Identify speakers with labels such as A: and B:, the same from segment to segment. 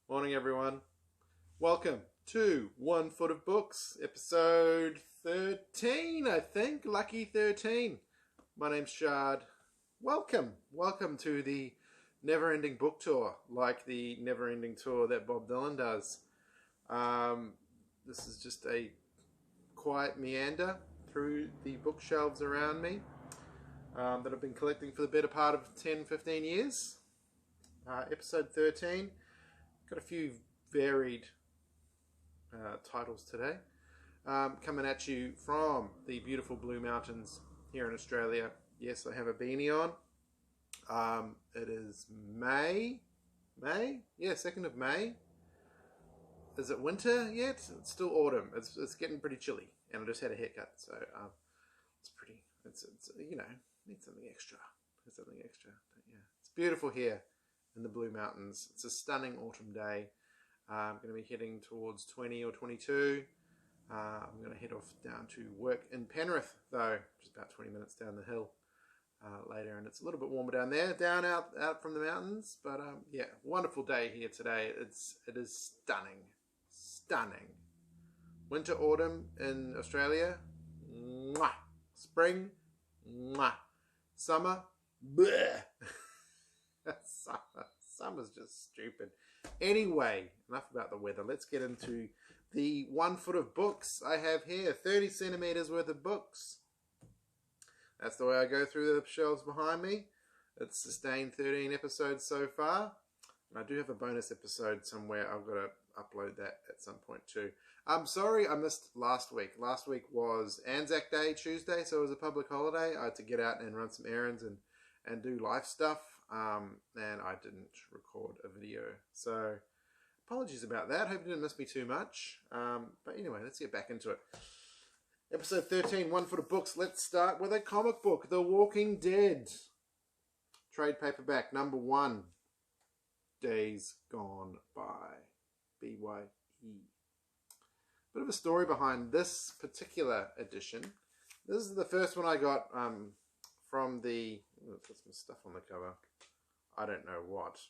A: Morning, everyone. Welcome to 1 Foot of Books, episode 13, I think. Lucky 13. My name's Shard. Welcome to the never-ending book tour, like the never-ending tour that Bob Dylan does. This is just a quiet meander through the bookshelves around me that I've been collecting for the better part of 10-15 years. Episode 13. Got a few varied titles today. Coming at you from the beautiful Blue Mountains here in Australia. Yes, I have a beanie on. It is May? Yeah, 2nd of May. Is it winter yet? It's still autumn. It's getting pretty chilly. And I just had a haircut, so it's pretty, it's you know, need something extra. Yeah, it's beautiful here in the Blue Mountains. It's a stunning autumn day. I'm going to be heading towards 20 or 22. I'm going to head off down to work in Penrith, though, just about 20 minutes down the hill later, and it's a little bit warmer down there, out from the mountains. But yeah, wonderful day here today. It is stunning. Winter, autumn in Australia, mwah. Spring, mwah. Summer, bleh. Summer's just stupid. Anyway, enough about the weather. Let's get into the 1 foot of books I have here. 30 centimeters worth of books. That's the way I go through the shelves behind me. It's sustained 13 episodes so far. And I do have a bonus episode somewhere. I've got to upload that at some point too. I'm sorry I missed last week. Last week was Anzac Day, Tuesday, so it was a public holiday. I had to get out and run some errands and do life stuff. And I didn't record a video, so apologies about that. Hope you didn't miss me too much. But anyway, let's get back into it. Episode 13, 1 foot of books. Let's start with a comic book, The Walking Dead. Trade paperback, number 1. Days Gone By. B-Y-E. Bit of a story behind this particular edition. This is the first one I got from the... I'll put some stuff on the cover. I don't know what.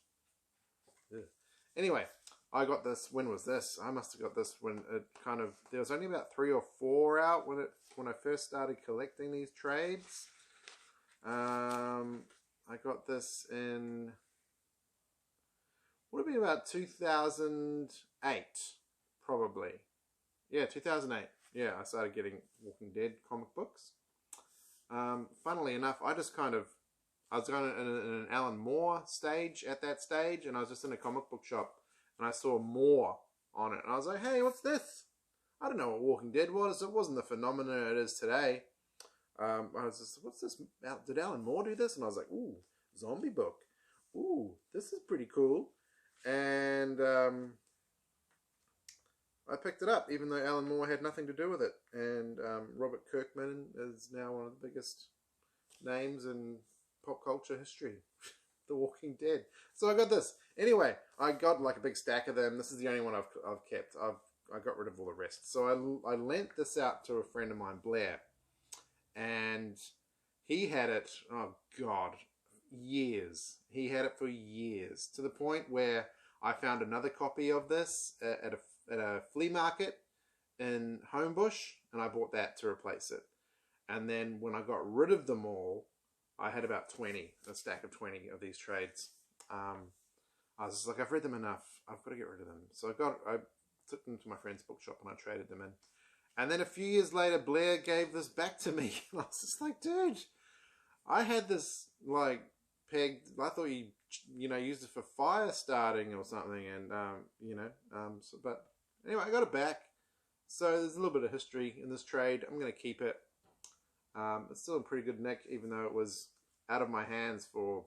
A: Ugh. Anyway, I got this. When was this? I must have got this when it kind of... There was only about 3 or 4 out when I first started collecting these trades. I got this in... Would have been about 2008, probably. Yeah, 2008. Yeah, I started getting Walking Dead comic books. Funnily enough, I was going in an Alan Moore stage at that stage, and I was just in a comic book shop, and I saw Moore on it, and I was like, hey, what's this? I don't know what Walking Dead was. It wasn't the phenomenon it is today. I was just, what's this? Did Alan Moore do this? And I was like, ooh, zombie book. Ooh, this is pretty cool. And I picked it up, even though Alan Moore had nothing to do with it. And Robert Kirkman is now one of the biggest names in pop culture history. The Walking Dead. So I got this. Anyway, I got like a big stack of them. This is the only one I've kept. I got rid of all the rest. So I lent this out to a friend of mine, Blair. And he had it, oh God, years. He had it for years. To the point where I found another copy of this at a flea market in Homebush, and I bought that to replace it. And then when I got rid of them all, I had about 20, a stack of 20 of these trades. I was just like, I've read them enough. I've got to get rid of them. So I took them to my friend's bookshop and I traded them in. And then a few years later, Blair gave this back to me. And I was just like, dude, I had this like pegged. I thought you used it for fire starting or something. And, but anyway, I got it back. So there's a little bit of history in this trade. I'm going to keep it. It's still in pretty good nick, even though it was out of my hands for,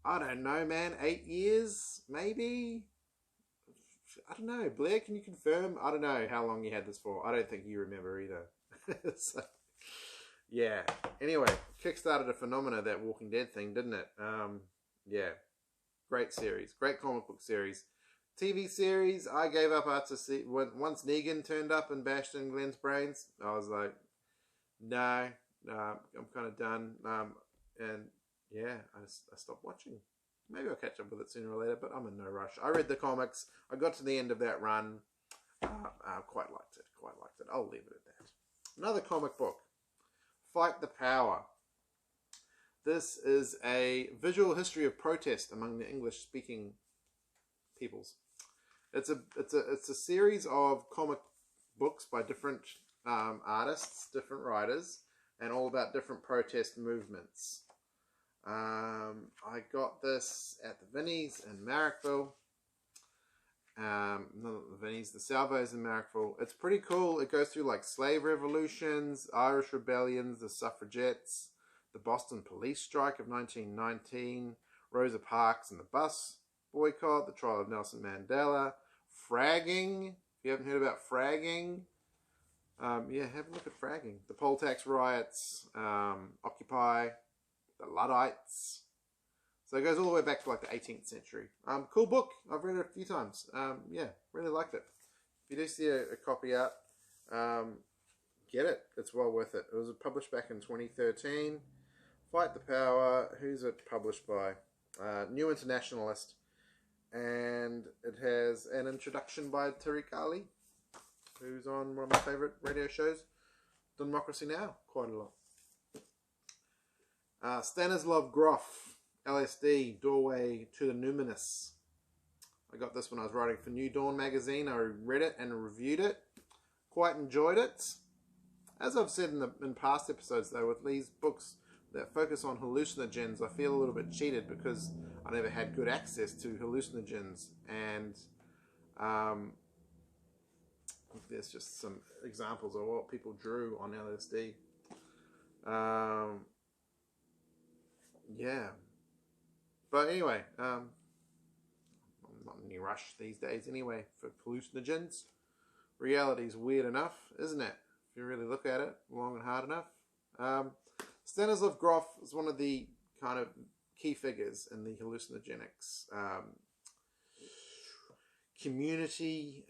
A: I don't know, man, 8 years, maybe? I don't know. Blair, can you confirm? I don't know how long you had this for. I don't think you remember either. So, yeah. Anyway, kickstarted a phenomena, that Walking Dead thing, didn't it? Yeah. Great series. Great comic book series. TV series, I gave up after once Negan turned up and bashed in Glenn's brains. I was like, no, I'm kind of done. And yeah, I stopped watching. Maybe I'll catch up with it sooner or later, but I'm in no rush. I read the comics. I got to the end of that run. Quite liked it. Quite liked it. I'll leave it at that. Another comic book. Fight the Power. This is a visual history of protest among the English-speaking peoples. It's a series of comic books by different artists, different writers, and all about different protest movements. I got this at the Vinnies in Marrickville. Not the Vinnies, the Salvos in Marrickville. It's pretty cool. It goes through like slave revolutions, Irish rebellions, the suffragettes, the Boston police strike of 1919, Rosa Parks and the bus boycott, the trial of Nelson Mandela, fragging. If you haven't heard about fragging, yeah, have a look at fragging. The poll tax riots, Occupy, the Luddites. So it goes all the way back to like the 18th century. Cool book. I've read it a few times. Yeah, really liked it. If you do see a copy out, get it. It's well worth it. It was published back in 2013. Fight the Power. Who's it published by? New Internationalist. And it has an introduction by Tariq Ali, who's on one of my favourite radio shows, Democracy Now! Quite a lot. Stanislav Grof, LSD, Doorway to the Numinous. I got this when I was writing for New Dawn magazine. I read it and reviewed it. Quite enjoyed it. As I've said in past episodes, though, with these books that focus on hallucinogens, I feel a little bit cheated because I never had good access to hallucinogens. And there's just some examples of what people drew on LSD. Yeah. But anyway, I'm not in any rush these days anyway for hallucinogens. Reality's weird enough, isn't it? If you really look at it long and hard enough. Stanislav Grof is one of the kind of key figures in the hallucinogenics community.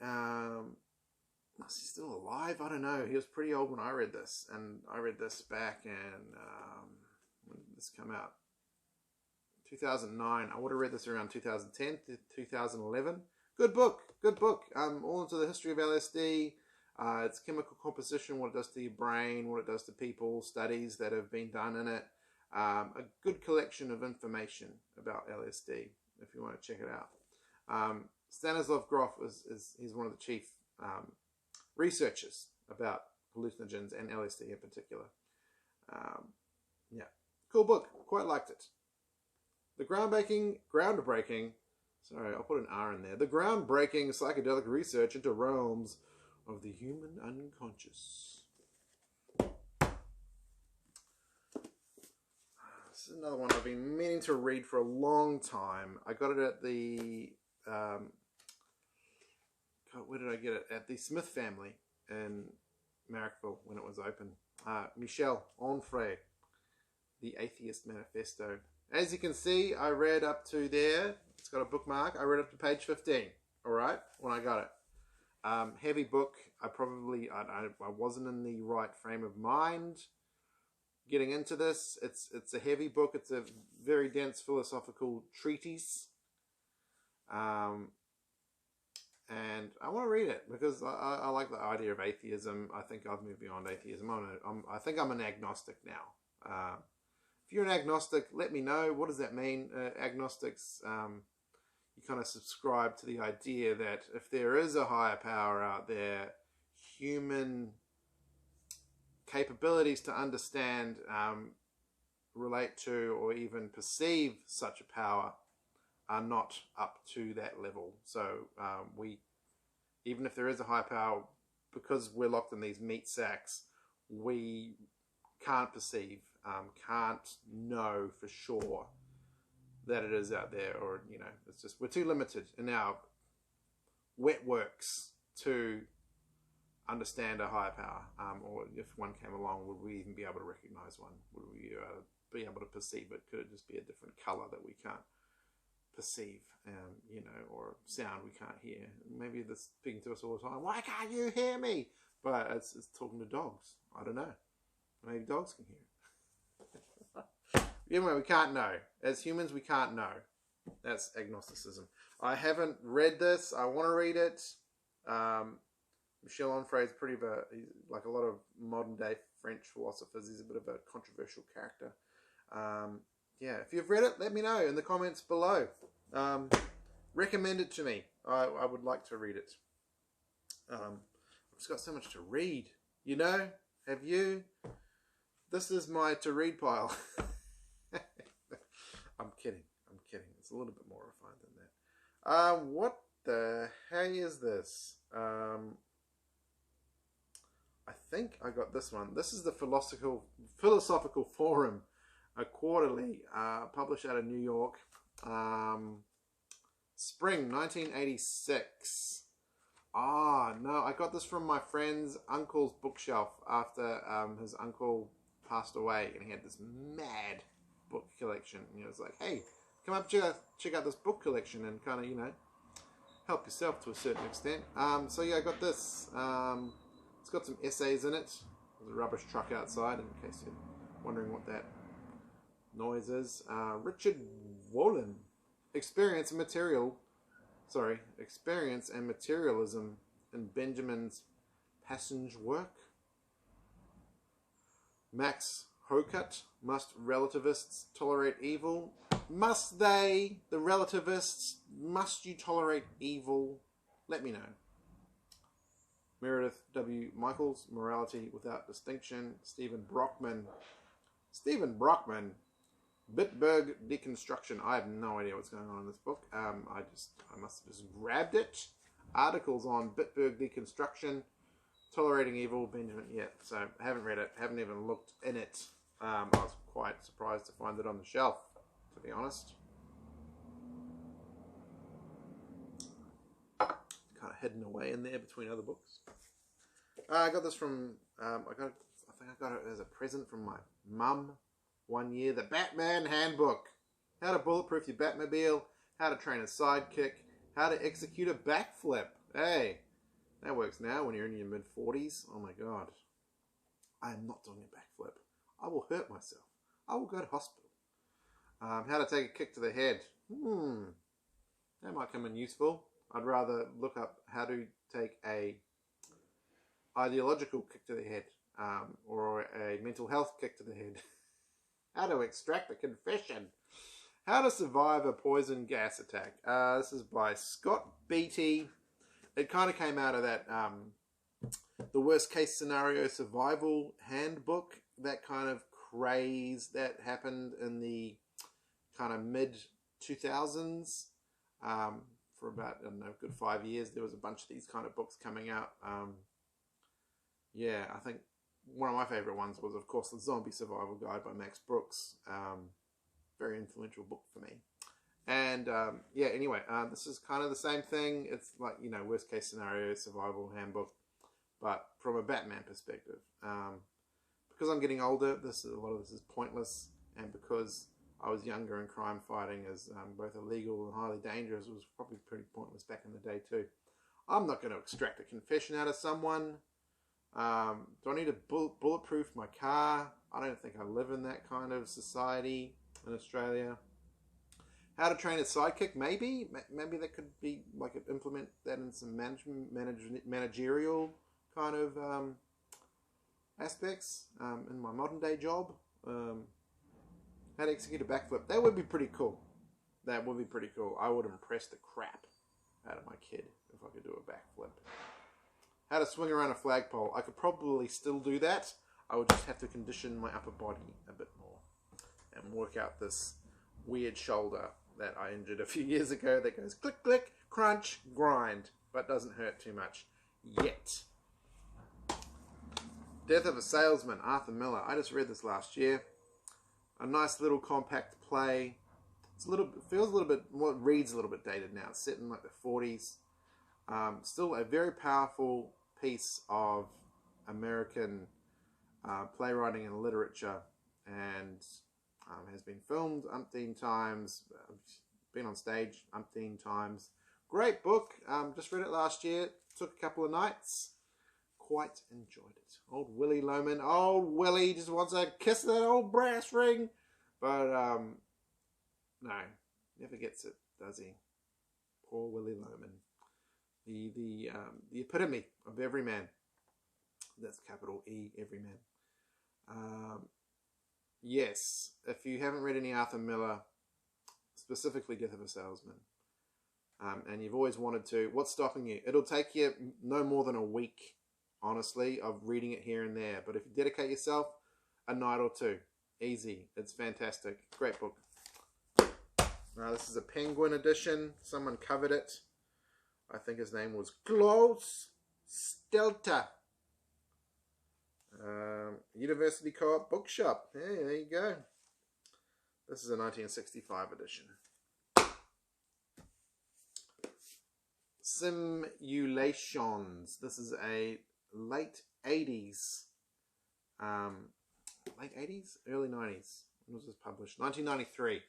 A: Is he still alive? I don't know. He was pretty old when I read this, and I read this back in when did this come out? 2009. I would have read this around 2010 to 2011. Good book. Good book. All into the history of LSD. Its chemical composition, what it does to your brain, what it does to people, studies that have been done in it. A good collection of information about LSD, if you want to check it out. Stanislav Grof he's one of the chief researchers about hallucinogens and LSD in particular. Yeah, cool book. Quite liked it. The groundbreaking, sorry, I'll put an R in there. The groundbreaking psychedelic research into realms of the human unconscious. This is another one I've been meaning to read for a long time. I got it at the where did I get it? At the Smith family in Marrickville when it was open. Michel, Onfray, the Atheist Manifesto. As you can see, I read up to there. It's got a bookmark. I read up to page 15. All right, when I got it. Heavy book. I wasn't in the right frame of mind getting into this. It's a heavy book. It's a very dense philosophical treatise. And I want to read it because I like the idea of atheism. I think I've moved beyond atheism. I think I'm an agnostic now. If you're an agnostic, let me know. What does that mean? Agnostics, you kind of subscribe to the idea that if there is a higher power out there, human capabilities to understand, relate to, or even perceive such a power are not up to that level. So even if there is a high power, because we're locked in these meat sacks, we can't perceive, can't know for sure that it is out there, or it's just we're too limited in our wet works to understand a higher power. Or if one came along, would we even be able to recognize one? Would we be able to perceive it? Could it just be a different color that we can't perceive, or sound we can't hear? Maybe they're speaking to us all the time. Why can't you hear me? But it's talking to dogs. I don't know. Maybe dogs can hear it. Anyway, we can't know. As humans, we can't know. That's agnosticism. I haven't read this. I want to read it. Michel Onfray is he's like a lot of modern day French philosophers. He's a bit of a controversial character. Yeah, if you've read it, let me know in the comments below. Recommend it to me. I would like to read it. I've just got so much to read. You know? Have you? This is my to read pile. I'm kidding. It's a little bit more refined than that. What the heck is this? I think I got this one. This is the Philosophical Forum, a quarterly, published out of New York. Spring 1986. No, I got this from my friend's uncle's bookshelf after his uncle passed away, and he had this mad book collection. And he was like, hey, come up, check out this book collection and kind of, you know, help yourself to a certain extent. So yeah, I got this. It's got some essays in it. There's a rubbish truck outside, in case you're wondering what that noise is. Richard Wolin, Experience and Materialism in Benjamin's Passage Work. Max Haughton, Must Relativists Tolerate Evil? Must they, the relativists, must you tolerate evil? Let me know. Meredith W. Michaels, Morality Without Distinction. Stephen Brockman, Bitburg Deconstruction. I have no idea what's going on in this book. I must have just grabbed it. Articles on Bitburg Deconstruction, Tolerating Evil, Benjamin. Yeah, so I haven't read it. Haven't even looked in it. I was quite surprised to find it on the shelf, to be honest. Kind of hidden away in there between other books. I got this from, I think I got it as a present from my mum one year. The Batman Handbook. How to bulletproof your Batmobile. How to train a sidekick. How to execute a backflip. Hey, that works now when you're in your mid-40s. Oh my god. I am not doing a backflip. I will hurt myself. I will go to hospital. How to take a kick to the head. That might come in useful. I'd rather look up how to take a ideological kick to the head, or a mental health kick to the head. How to extract a confession. How to survive a poison gas attack. This is by Scott Beatty. It kind of came out of that the worst case scenario survival handbook, that kind of craze that happened in the kind of mid 2000s. For about, I don't know, a good 5 years, there was a bunch of these kind of books coming out. Yeah, I think one of my favorite ones was, of course, The Zombie Survival Guide by Max Brooks. Very influential book for me. And yeah, anyway, this is kind of the same thing. It's like, you know, worst case scenario survival handbook, but from a Batman perspective. Because I'm getting older, a lot of this is pointless, and because I was younger and crime fighting is both illegal and highly dangerous, was probably pretty pointless back in the day too. I'm not going to extract a confession out of someone. Do I need to bulletproof my car? I don't think I live in that kind of society in Australia. How to train a sidekick? Maybe that could be, like, implement that in some managerial kind of aspects in my modern day job. How to execute a backflip. That would be pretty cool. That would be pretty cool. I would impress the crap out of my kid if I could do a backflip. How to swing around a flagpole. I could probably still do that. I would just have to condition my upper body a bit more and work out this weird shoulder that I injured a few years ago that goes click, click, crunch, grind, but doesn't hurt too much yet. Death of a Salesman, Arthur Miller. I just read this last year. A nice little compact play. It's feels a little bit, well, it reads a little bit dated now. It's set in like the 40s. Still a very powerful piece of American playwriting and literature, and has been filmed umpteen times, been on stage umpteen times. Great book. Just read it last year. Took a couple of nights. Quite enjoyed it. Old Willie Loman. Old Willie just wants a kiss of that old brass ring. But, no. Never gets it, does he? Poor Willie Loman. The epitome of everyman. That's capital E, everyman. Yes, if you haven't read any Arthur Miller, specifically Death of a Salesman, and you've always wanted to, what's stopping you? It'll take you no more than a week, honestly, of reading it here and there. But if you dedicate yourself, a night or two. Easy. It's fantastic. Great book. Now, this is a Penguin edition. Someone covered it. I think his name was Klaus Stelter. University Co-op Bookshop. Hey, there you go. This is a 1965 edition. Simulations. This is a late 80s. Late 80s? Early 90s. When was this published? 1993.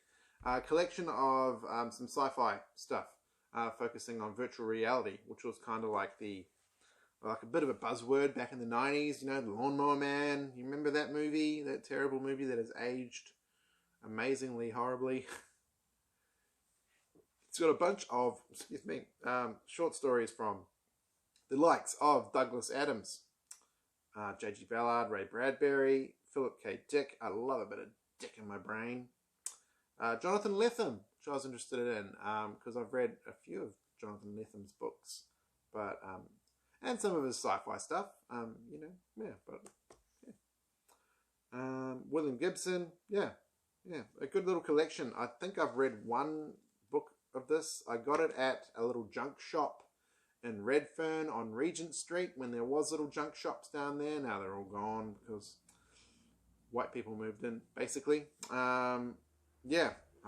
A: Collection of some sci-fi stuff. Focusing on virtual reality, which was kind of like a bit of a buzzword back in the 90s, you know, The Lawnmower Man. You remember that movie? That terrible movie that has aged amazingly horribly. It's got a bunch of, short stories from the likes of Douglas Adams, J.G. Ballard, Ray Bradbury, Philip K. Dick. I love a bit of Dick in my brain. Jonathan Lethem, which I was interested in, because I've read a few of Jonathan Lethem's books, but and some of his sci-fi stuff, William Gibson, a good little collection. I think I've read one book of this. I got it at a little junk shop in Redfern on Regent Street when there was little junk shops down there. Now they're all gone because white people moved in, basically. I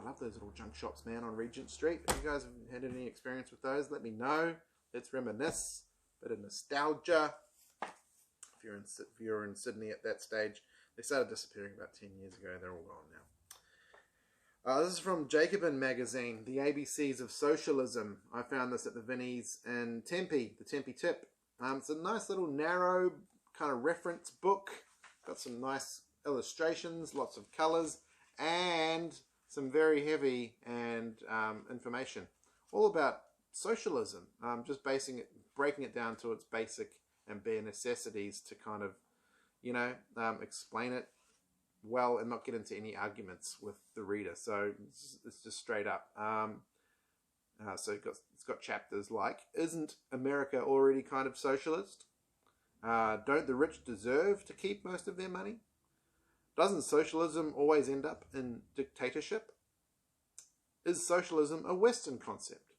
A: love those little junk shops, man, on Regent Street. If you guys have had any experience with those, let me know. Let's reminisce. Bit of nostalgia. If you're in Sydney at that stage, they started disappearing about 10 years ago. They're all gone now. This is from Jacobin magazine, The ABCs of Socialism. I found this at the Vinnies in Tempe, the Tempe Tip. It's a nice little narrow kind of reference book. Got some nice illustrations, lots of colours, and some very heavy and information. All about socialism. Just breaking it down to its basic and bare necessities to kind of, explain it well and not get into any arguments with the reader. So it's just straight up. So it's got chapters like, isn't America already kind of socialist? Don't the rich deserve to keep most of their money? Doesn't socialism always end up in dictatorship? Is socialism a Western concept?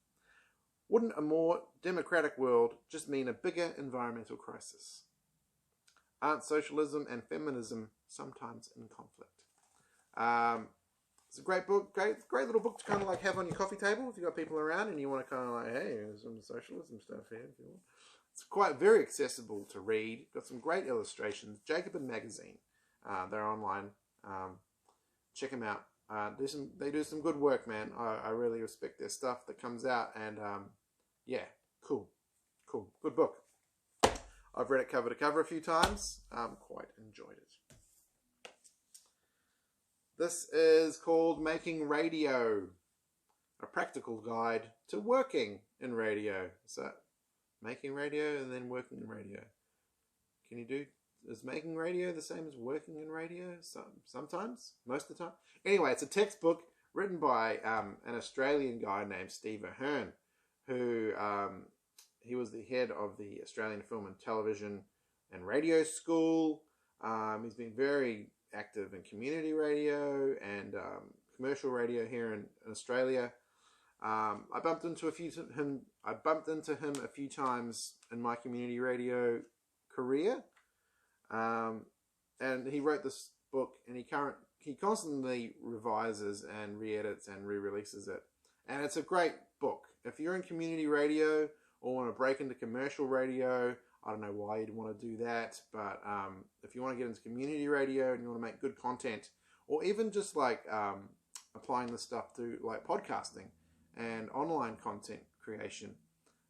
A: Wouldn't a more democratic world just mean a bigger environmental crisis? Aren't socialism and feminism sometimes in conflict? It's a great book, great little book to kind of like have on your coffee table if you've got people around and you want to kind of like, hey, there's some socialism stuff here if you want. It's quite very accessible to read. Got some great illustrations. Jacobin magazine. They're online. Check them out. They do some good work, man. I really respect their stuff that comes out, and cool, good book. I've read it cover to cover a few times. Quite enjoyed it. This is called Making Radio, a practical guide to working in radio. So, making radio and then working in radio. Is making radio the same as working in radio? Sometimes, most of the time. Anyway, it's a textbook written by an Australian guy named Steve Ahern, who he was the head of the Australian Film and Television and Radio School. He's been very active in community radio and commercial radio here in Australia. I bumped into him a few times in my community radio career. And he wrote this book, and he constantly revises and re-edits and re-releases it. And it's a great book. If you're in community radio or want to break into commercial radio, I don't know why you'd want to do that, but if you want to get into community radio and you want to make good content, or even just like applying this stuff to like podcasting and online content creation,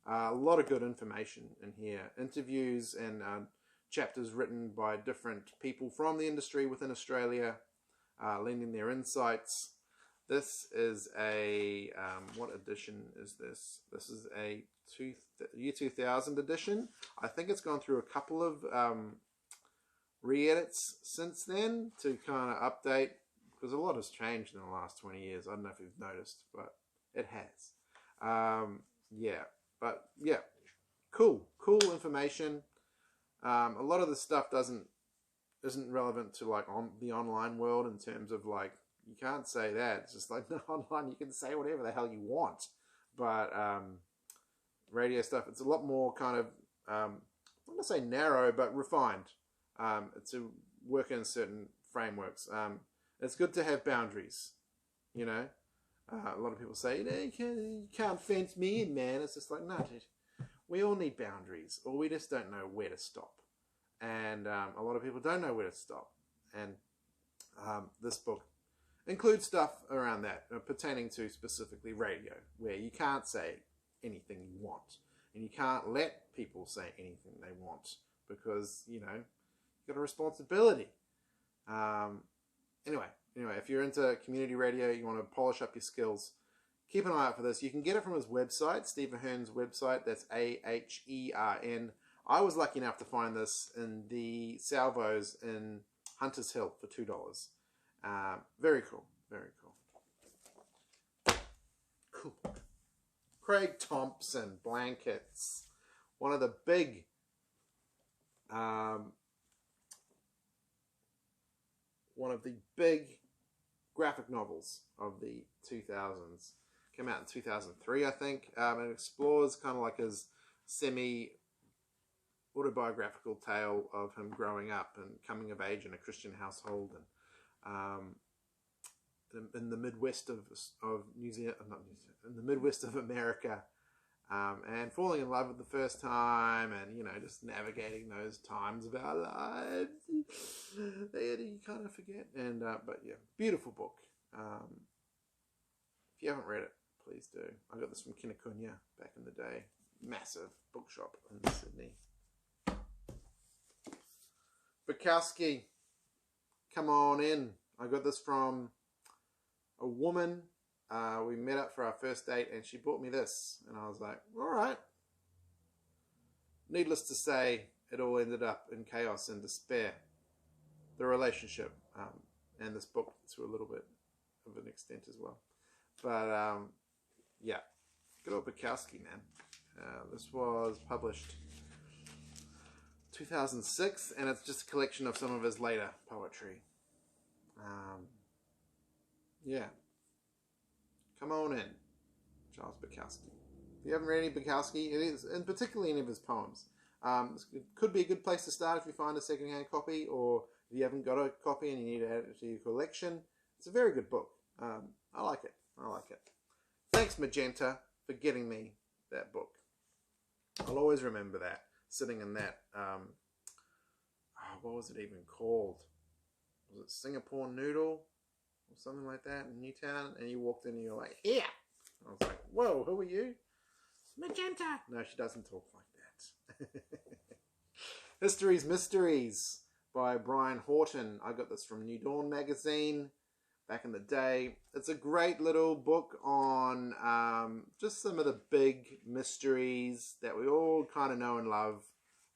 A: a lot of good information in here. Interviews and chapters written by different people from the industry within Australia, lending their insights. This is a, what edition is this? This is a year 2000 edition. I think it's gone through a couple of re-edits since then to kind of update, because a lot has changed in the last 20 years. I don't know if you've noticed, but it has. Yeah, but yeah, cool information. A lot of the stuff isn't relevant to like on the online world in terms of like, you can't say that. It's just like, no, online you can say whatever the hell you want. But radio stuff, it's a lot more kind of, I'm not going to say narrow, but refined. To work in certain frameworks. It's good to have boundaries, you know. A lot of people say, you can't fence me in, man. It's just like, no, dude. We all need boundaries, or we just don't know where to stop. And a lot of people don't know where to stop. And this book includes stuff around that, pertaining to specifically radio, where you can't say anything you want. And you can't let people say anything they want, because, you know, you've got a responsibility. Anyway, if you're into community radio, you want to polish up your skills, keep an eye out for this. You can get it from his website, Steve Ahern's website. That's Ahern. I was lucky enough to find this in the Salvos in Hunters Hill for $2. Very cool. Very cool. Cool. Craig Thompson, Blankets. One of the big graphic novels of the 2000s. Came out in 2003, I think. And explores kind of like his semi-autobiographical tale of him growing up and coming of age in a Christian household, and in the Midwest of New Zealand, not New Zealand, in the Midwest of America, and falling in love at the first time, and, you know, just navigating those times of our lives that you kind of forget. And but yeah, beautiful book. If you haven't read it, please do. I got this from Kinnicunya back in the day. Massive bookshop in Sydney. Bukowski, come on in. I got this from a woman. We met up for our first date, and she bought me this, and I was like, all right. Needless to say, it all ended up in chaos and despair. The relationship, and this book to a little bit of an extent as well. But yeah, good old Bukowski, man. This was published 2006, and it's just a collection of some of his later poetry. Yeah. Come on in, Charles Bukowski. If you haven't read any Bukowski, it is, and particularly any of his poems, it could be a good place to start if you find a secondhand copy, or if you haven't got a copy and you need to add it to your collection. It's a very good book. I like it. I like it. Thanks, Magenta, for getting me that book. I'll always remember that, sitting in that, what was it even called? Was it Singapore Noodle? Or something like that in Newtown, and you walked in and you're like, here! I was like, whoa, who are you? Magenta! No, she doesn't talk like that. Histories, Mysteries by Brian Haughton. I got this from New Dawn magazine back in the day. It's a great little book on just some of the big mysteries that we all kind of know and love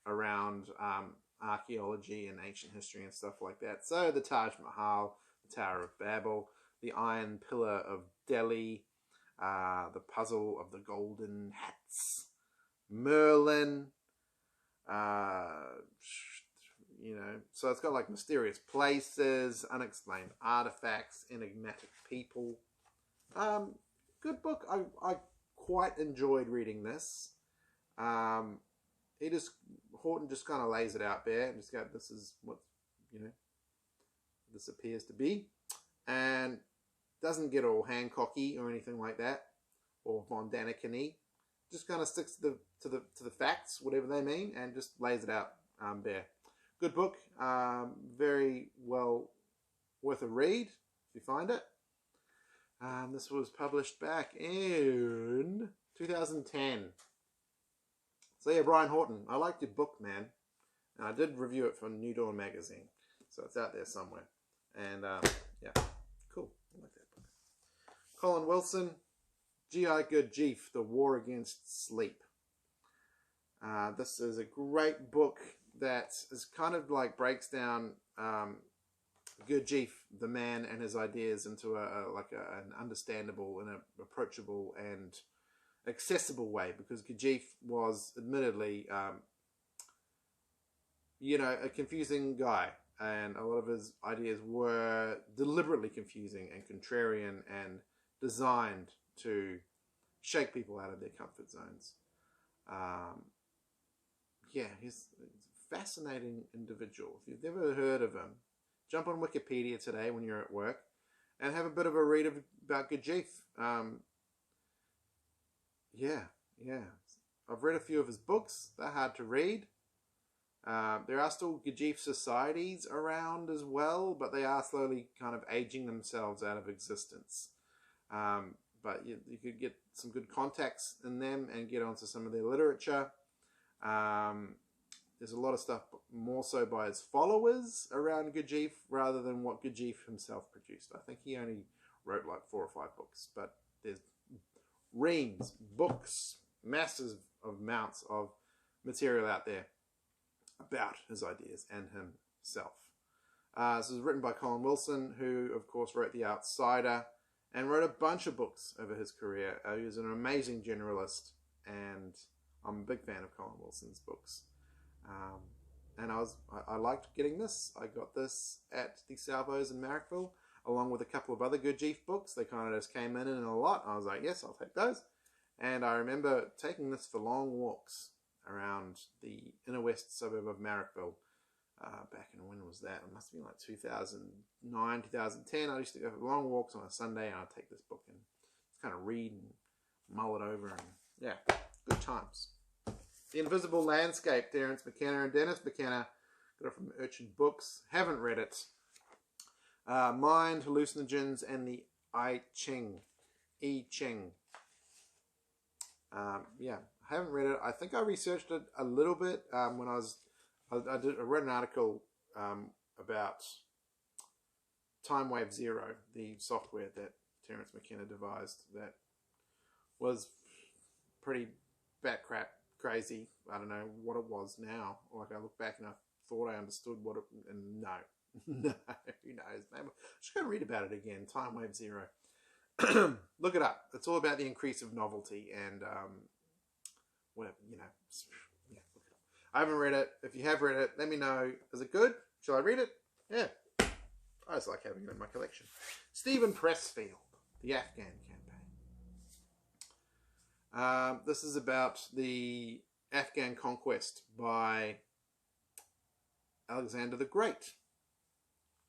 A: around archaeology and ancient history and stuff like that. So the Taj Mahal, Tower of Babel, the Iron Pillar of Delhi, the Puzzle of the Golden Hats, Merlin, you know, so it's got like mysterious places, unexplained artifacts, enigmatic people. Good book. I quite enjoyed reading this. Haughton just kind of lays it out there and just go, this is what, you know, this appears to be, and doesn't get all Hancocky or anything like that, or Von Daniken-y. Just kind of sticks to the facts, whatever they mean, and just lays it out bare. Good book, very well worth a read if you find it. This was published back in 2010. So yeah, Brian Haughton, I liked your book, man, and I did review it for New Dawn magazine, so it's out there somewhere. And yeah, cool. I like that book. Colin Wilson, G.I. Gurdjieff, The War Against Sleep. This is a great book that is kind of like breaks down Gurdjieff, the man, and his ideas into an understandable and approachable and accessible way, because Gurdjieff was admittedly a confusing guy, and a lot of his ideas were deliberately confusing and contrarian and designed to shake people out of their comfort zones. He's a fascinating individual. If you've never heard of him, jump on Wikipedia today when you're at work and have a bit of a read about Gurdjieff. I've read a few of his books. They're hard to read. There are still Gurdjieff societies around as well, but they are slowly kind of aging themselves out of existence. But you could get some good contacts in them and get onto some of their literature. There's a lot of stuff more so by his followers around Gurdjieff rather than what Gurdjieff himself produced. I think he only wrote like 4 or 5 books, but there's reams, books, masses of amounts of material out there about his ideas and himself. This is written by Colin Wilson, who of course wrote The Outsider and wrote a bunch of books over his career. He was an amazing generalist, and I'm a big fan of Colin Wilson's books. And I liked getting this. I got this at the Salvos in Marrickville, along with a couple of other Gurdjieff books. They kind of just came in a lot. I was like, yes, I'll take those. And I remember taking this for long walks around the inner west suburb of Marrickville. Back in, when was that? It must have been like 2009, 2010. I used to go for long walks on a Sunday, and I'd take this book and just kind of read and mull it over. And yeah, good times. The Invisible Landscape, Terence McKenna and Denis McKenna. Got it from Urchin Books. Haven't read it. Mind, Hallucinogens, and the I Ching. I haven't read it. I think I researched it a little bit when I read an article about TimeWave Zero, the software that Terence McKenna devised that was pretty batcrap crazy. I don't know what it was now. Like, I look back and I thought I understood what it, and no, no, who knows? Maybe I'm just going to read about it again. TimeWave Zero. Look it up. It's all about the increase of novelty and whatever, yeah, look it up. I haven't read it. If you have read it, let me know. Is it good? Shall I read it? Yeah. I just like having it in my collection. Stephen Pressfield, The Afghan Campaign. This is about the Afghan conquest by Alexander the Great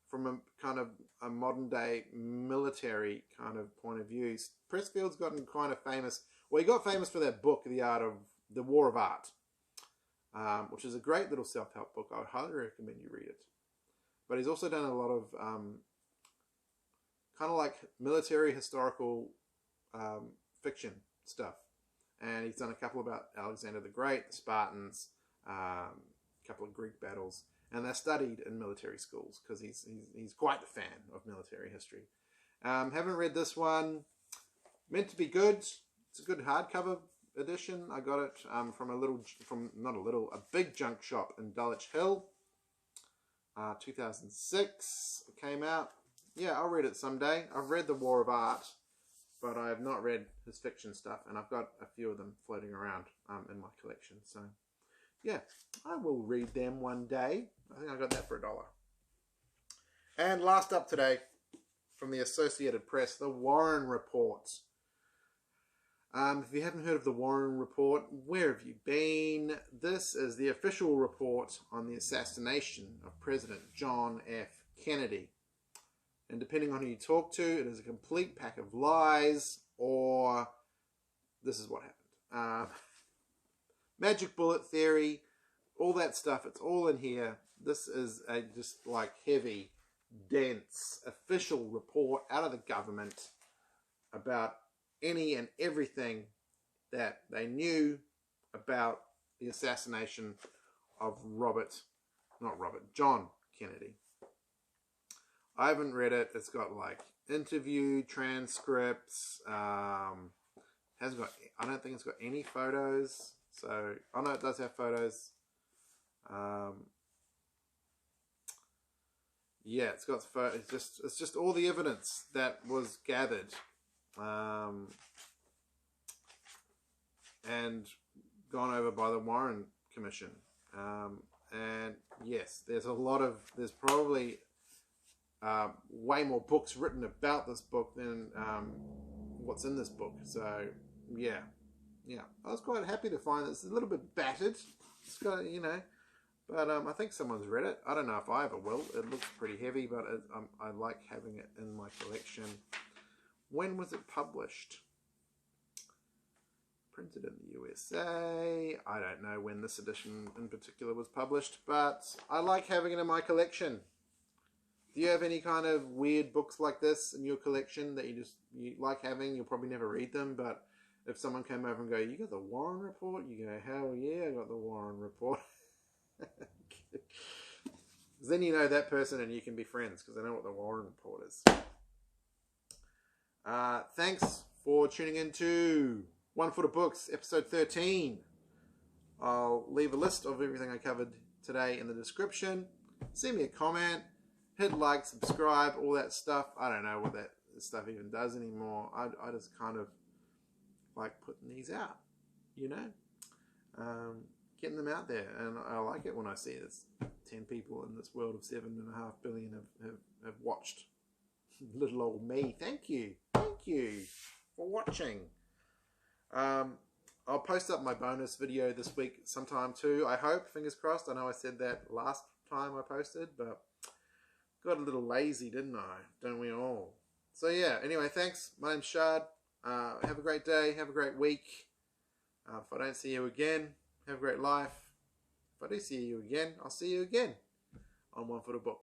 A: from a kind of a modern day military kind of point of view. Pressfield's gotten kind of famous. Well, he got famous for that book, The War of Art, which is a great little self-help book. I would highly recommend you read it. But he's also done a lot of kind of like military historical fiction stuff. And he's done a couple about Alexander the Great, the Spartans, a couple of Greek battles. And they're studied in military schools because he's quite the fan of military history. Haven't read this one. Meant to be good. It's a good hardcover edition. I got it from a big junk shop in Dulwich Hill. 2006 it came out. Yeah, I'll read it someday. I've read The War of Art, but I have not read his fiction stuff, and I've got a few of them floating around in my collection. So, yeah, I will read them one day. I think I got that for $1. And last up today, from the Associated Press, the Warren Report. If you haven't heard of the Warren Report, where have you been? This is the official report on the assassination of President John F. Kennedy. And depending on who you talk to, it is a complete pack of lies, or this is what happened. Magic bullet theory, all that stuff, it's all in here. This is a just like heavy, dense, official report out of the government about any and everything that they knew about the assassination of John Kennedy. I haven't read it. It's got like interview transcripts. Hasn't got. I don't think it's got any photos. So I know it does have photos. Yeah, it's got photos. It's just all the evidence that was gathered, and gone over by the Warren Commission. And yes, there's probably way more books written about this book than what's in this book. So yeah, I was quite happy to find it's a little bit battered. It's got, but I think someone's read it. I don't know if I ever will. It looks pretty heavy, but I like having it in my collection. When was it published? Printed in the USA. I don't know when this edition in particular was published, but I like having it in my collection. Do you have any kind of weird books like this in your collection that you like having? You'll probably never read them, but if someone came over and go, "You got the Warren Report?" You go, "Hell yeah, I got the Warren Report." Then you know that person and you can be friends because I know what the Warren Report is. Thanks for tuning in to One Foot of Books, episode 13. I'll leave a list of everything I covered today in the description. Send me a comment, hit like, subscribe, all that stuff. I don't know what that stuff even does anymore. I just kind of like putting these out, getting them out there, and I like it when I see there's 10 people in this world of 7.5 billion have watched little old me. Thank you for watching. I'll post up my bonus video this week sometime too, I hope, fingers crossed. I know I said that last time I posted, but got a little lazy, didn't I? Don't we all? So yeah, anyway, thanks. My name's Shard. Have a great day, have a great week. If I don't see you again, have a great life. If I do see you again, I'll see you again on One Foot of Book.